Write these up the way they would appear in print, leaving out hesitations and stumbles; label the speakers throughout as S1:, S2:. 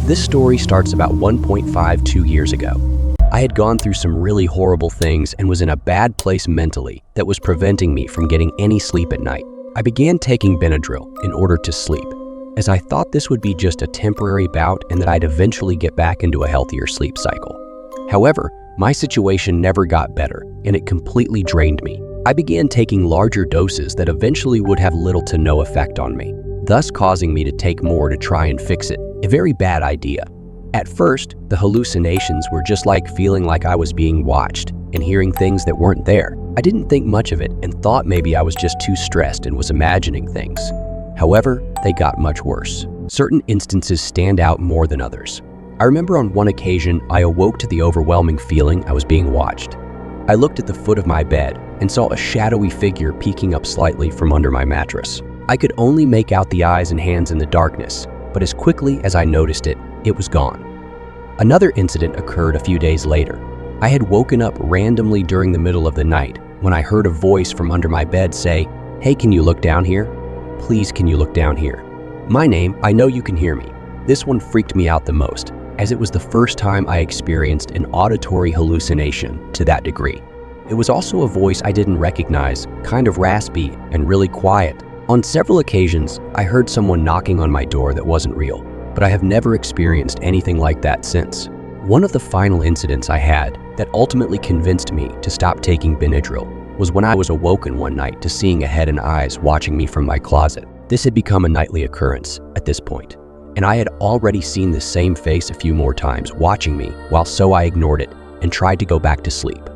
S1: This story starts about 1.52 years ago. I had gone through some really horrible things and was in a bad place mentally that was preventing me from getting any sleep at night. I began taking Benadryl in order to sleep, as I thought this would be just a temporary bout and that I'd eventually get back into a healthier sleep cycle. However, my situation never got better, and it completely drained me. I began taking larger doses that eventually would have little to no effect on me, thus causing me to take more to try and fix it. A very bad idea. At first, the hallucinations were just like feeling like I was being watched and hearing things that weren't there. I didn't think much of it and thought maybe I was just too stressed and was imagining things. However, they got much worse. Certain instances stand out more than others. I remember on one occasion, I awoke to the overwhelming feeling I was being watched. I looked at the foot of my bed and saw a shadowy figure peeking up slightly from under my mattress. I could only make out the eyes and hands in the darkness, but as quickly as I noticed it, it was gone. Another incident occurred a few days later. I had woken up randomly during the middle of the night when I heard a voice from under my bed say, "Hey, can you look down here? Please, can you look down here?" My name, I know you can hear me. This one freaked me out the most, as it was the first time I experienced an auditory hallucination to that degree. It was also a voice I didn't recognize, kind of raspy and really quiet. On several occasions, I heard someone knocking on my door that wasn't real, but I have never experienced anything like that since. One of the final incidents I had that ultimately convinced me to stop taking Benadryl was when I was awoken one night to seeing a head and eyes watching me from my closet. This had become a nightly occurrence at this point, and I had already seen the same face a few more times watching me, so I ignored it and tried to go back to sleep.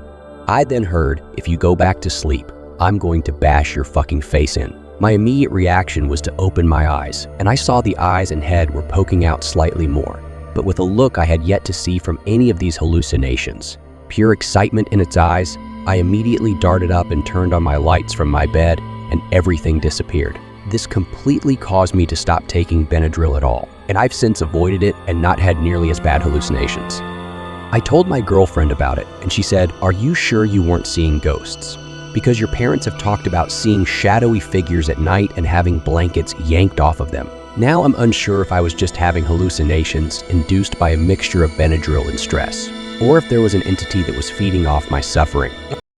S1: I then heard, "If you go back to sleep, I'm going to bash your fucking face in." My immediate reaction was to open my eyes, and I saw the eyes and head were poking out slightly more, but with a look I had yet to see from any of these hallucinations. Pure excitement in its eyes, I immediately darted up and turned on my lights from my bed, and everything disappeared. This completely caused me to stop taking Benadryl at all, and I've since avoided it and not had nearly as bad hallucinations. I told my girlfriend about it, and she said, "Are you sure you weren't seeing ghosts? Because your parents have talked about seeing shadowy figures at night and having blankets yanked off of them." Now I'm unsure if I was just having hallucinations induced by a mixture of Benadryl and stress, or if there was an entity that was feeding off my suffering.